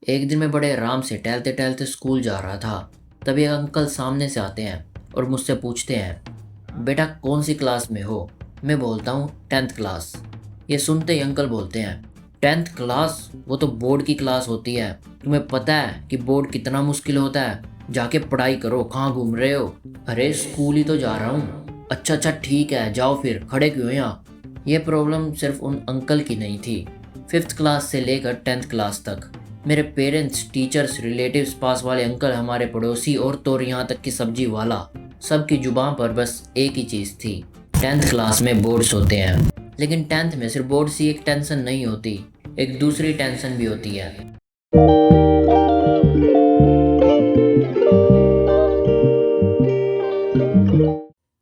एक दिन मैं बड़े आराम से टहलते टहलते स्कूल जा रहा था। तभी एक अंकल सामने से आते हैं और मुझसे पूछते हैं, बेटा कौन सी क्लास में हो। मैं बोलता हूँ 10th क्लास। ये सुनते ही अंकल बोलते हैं, 10th क्लास? वो तो बोर्ड की क्लास होती है। तुम्हें पता है कि बोर्ड कितना मुश्किल होता है? जाके पढ़ाई करो, कहाँ घूम रहे हो? अरे स्कूल ही तो जा रहा हूँ। अच्छा अच्छा ठीक है, जाओ फिर, खड़े क्यों हो यहाँ? ये प्रॉब्लम सिर्फ उन अंकल की नहीं थी। 5th क्लास से लेकर 10th क्लास तक मेरे पेरेंट्स, टीचर्स, रिलेटिव्स, पास वाले अंकल, हमारे पड़ोसी और तो यहाँ तक कि सब्जी वाला, सबकी जुबान पर बस एक ही चीज़ थी, 10th क्लास में बोर्ड्स होते हैं। लेकिन 10th में सिर्फ बोर्ड सी एक टेंशन नहीं होती, एक दूसरी टेंशन भी होती है।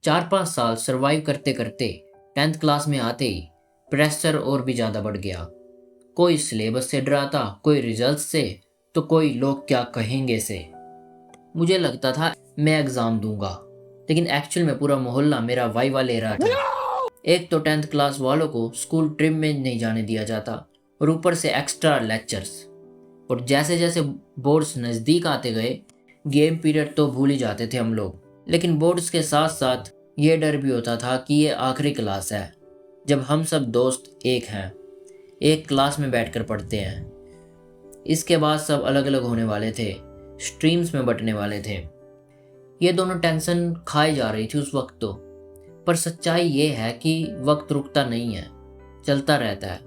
4-5 साल सरवाइव करते करते 10th क्लास में आते ही प्रेशर और भी ज़्यादा बढ़ गया। कोई सिलेबस से डराता, कोई रिजल्ट से, तो कोई लोग क्या कहेंगे से। मुझे लगता था मैं एग्ज़ाम दूंगा, लेकिन एक्चुअल में पूरा मोहल्ला मेरा वाइवा ले रहा था। एक तो 10th क्लास वालों को स्कूल ट्रिप में नहीं जाने दिया जाता और ऊपर से एक्स्ट्रा लेक्चर्स। और जैसे जैसे बोर्ड्स नज़दीक आते गए, गेम पीरियड तो भूल ही जाते थे हम लोग। लेकिन बोर्ड्स के साथ साथ ये डर भी होता था कि ये आखिरी क्लास है, जब हम सब दोस्त एक हैं, एक क्लास में बैठकर पढ़ते हैं। इसके बाद सब अलग अलग होने वाले थे, स्ट्रीम्स में बंटने वाले थे। ये दोनों टेंशन खाई जा रही थी उस वक्त तो। पर सच्चाई ये है कि वक्त रुकता नहीं है, चलता रहता है।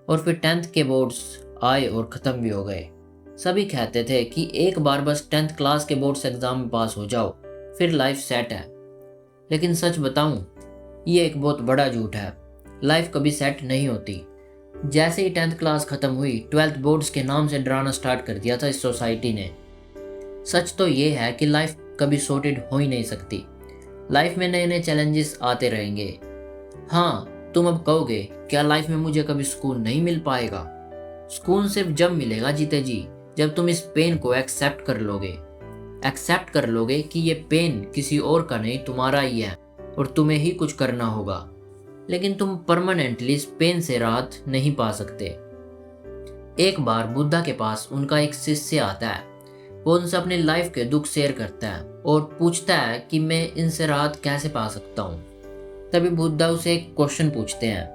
और फिर 10th के बोर्ड्स आए और ख़त्म भी हो गए। सभी कहते थे कि एक बार बस 10th क्लास के बोर्ड्स एग्ज़ाम में पास हो जाओ, फिर लाइफ सेट है। लेकिन सच बताऊं, ये एक बहुत बड़ा झूठ है। लाइफ कभी सेट नहीं होती। जैसे ही 10th क्लास ख़त्म हुई, 12th बोर्ड्स के नाम से डराना स्टार्ट कर दिया था इस सोसाइटी ने। सच तो ये है कि लाइफ कभी सॉर्टेड हो ही नहीं सकती। लाइफ में नए नए चैलेंजेस आते रहेंगे। हाँ, तुम अब कहोगे, क्या लाइफ में मुझे कभी सुकून नहीं मिल पाएगा? सुकून सिर्फ जब मिलेगा जीते जी, जब तुम इस पेन को एक्सेप्ट कर लोगे। एक्सेप्ट कर लोगे कि ये पेन किसी और का नहीं, तुम्हारा ही है और तुम्हें ही कुछ करना होगा। लेकिन तुम परमानेंटली इस पेन से राहत नहीं पा सकते। एक बार बुद्धा के पास उनका एक शिष्य आता है। वो उनसे अपनी लाइफ के दुख शेयर करता है और पूछता है कि मैं इनसे राहत कैसे पा सकता हूँ। तभी बुद्धा उसे एक क्वेश्चन पूछते हैं।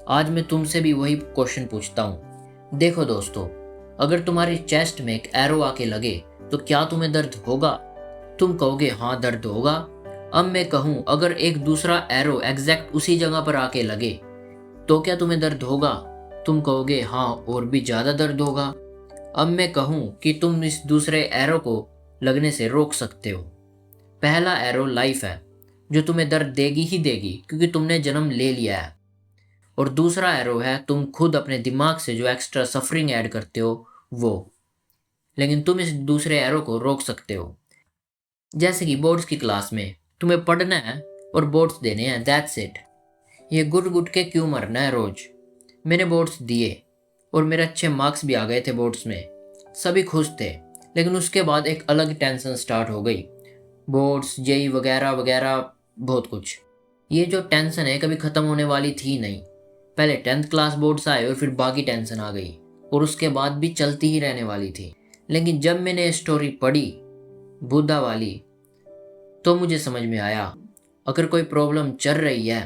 आज मैं तुमसे भी वही क्वेश्चन पूछता हूँ। देखो दोस्तों, अगर तुम्हारी चेस्ट में एक एरो आके लगे तो क्या तुम्हें दर्द होगा? तुम कहोगे हाँ दर्द होगा। अब मैं कहूँ, अगर एक दूसरा एरो एग्जैक्ट उसी जगह पर आके लगे तो क्या तुम्हें दर्द होगा? तुम कहोगे हाँ, और भी ज़्यादा दर्द होगा। अब मैं कहूँ कि तुम इस दूसरे एरो को लगने से रोक सकते हो। पहला एरो लाइफ है, जो तुम्हें दर्द देगी ही देगी क्योंकि तुमने जन्म ले लिया है। और दूसरा एरो है तुम खुद अपने दिमाग से जो एक्स्ट्रा सफरिंग ऐड करते हो वो। लेकिन तुम इस दूसरे एरो को रोक सकते हो। जैसे कि बोर्ड्स की क्लास में तुम्हें पढ़ना है और बोर्ड्स देने हैं, दैट्स इट। ये गुट गुट के क्यों मरना है रोज? मैंने बोर्ड्स दिए और मेरे अच्छे मार्क्स भी आ गए थे बोर्ड्स में। सभी खुश थे। लेकिन उसके बाद एक अलग टेंशन स्टार्ट हो गई। बोर्ड्स, जेई वगैरह वगैरह, बहुत कुछ। ये जो टेंशन है कभी ख़त्म होने वाली थी नहीं। पहले 10th क्लास बोर्ड्स आए और फिर बाकी टेंशन आ गई, और उसके बाद भी चलती ही रहने वाली थी। लेकिन जब मैंने ये स्टोरी पढ़ी, बुद्धा वाली, तो मुझे समझ में आया, अगर कोई प्रॉब्लम चल रही है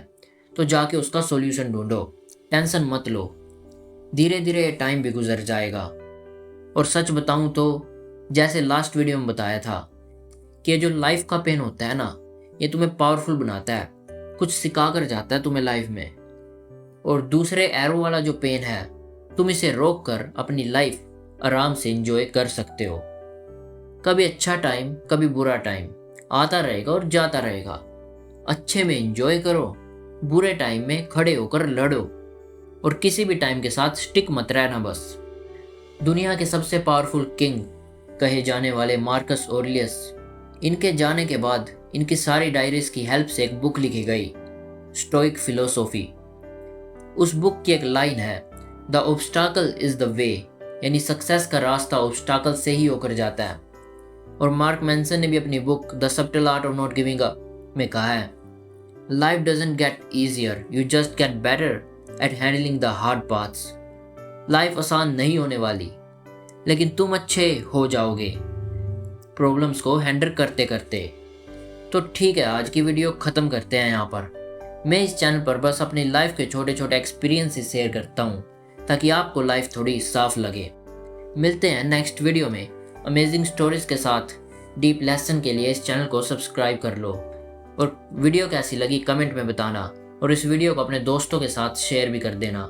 तो जाके उसका सॉल्यूशन ढूंढो। टेंशन मत लो, धीरे धीरे टाइम भी गुजर जाएगा। और सच बताऊं तो, जैसे लास्ट वीडियो में बताया था कि ये जो लाइफ का पेन होता है ना, ये तुम्हें पावरफुल बनाता है, कुछ सिखा कर जाता है तुम्हें लाइफ में। और दूसरे एरो वाला जो पेन है, तुम इसे रोक कर अपनी लाइफ आराम से एंजॉय कर सकते हो। कभी अच्छा टाइम, कभी बुरा टाइम आता रहेगा और जाता रहेगा। अच्छे में एंजॉय करो, बुरे टाइम में खड़े होकर लड़ो, और किसी भी टाइम के साथ स्टिक मत रहना बस। दुनिया के सबसे पावरफुल किंग कहे जाने वाले मार्कस ऑरेलियस, इनके जाने के बाद इनकी सारी डायरीज की हेल्प से एक बुक लिखी गई, स्टोइक फिलोसॉफी। उस बुक की एक लाइन है, द ऑब्स्टाकल इज द वे, यानी सक्सेस का रास्ता ऑब्स्टाकल से ही होकर जाता है। और मार्क मैनसन ने भी अपनी book the subtle art of not giving up में कहा है, life doesn't get easier, you just get better at handling the hard paths. Life आसान नहीं होने वाली, लेकिन तुम अच्छे हो जाओगे प्रॉब्लम्स को हैंडल करते करते। तो ठीक है, आज की वीडियो ख़त्म करते हैं यहाँ पर। मैं इस चैनल पर बस अपनी लाइफ के छोटे छोटे एक्सपीरियंसेस शेयर करता हूँ ताकि आपको लाइफ थोड़ी साफ लगे। मिलते हैं नेक्स्ट वीडियो में अमेजिंग स्टोरीज के साथ। डीप लेसन के लिए इस चैनल को सब्सक्राइब कर लो और वीडियो कैसी लगी कमेंट में बताना, और इस वीडियो को अपने दोस्तों के साथ शेयर भी कर देना।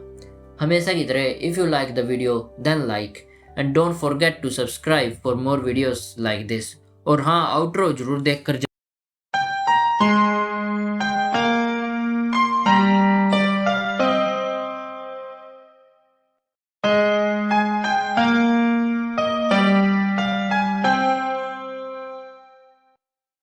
हमेशा की तरह, if you like the video then like and don't forget to subscribe for more videos like this. और हाँ, आउटरो जरूर देख कर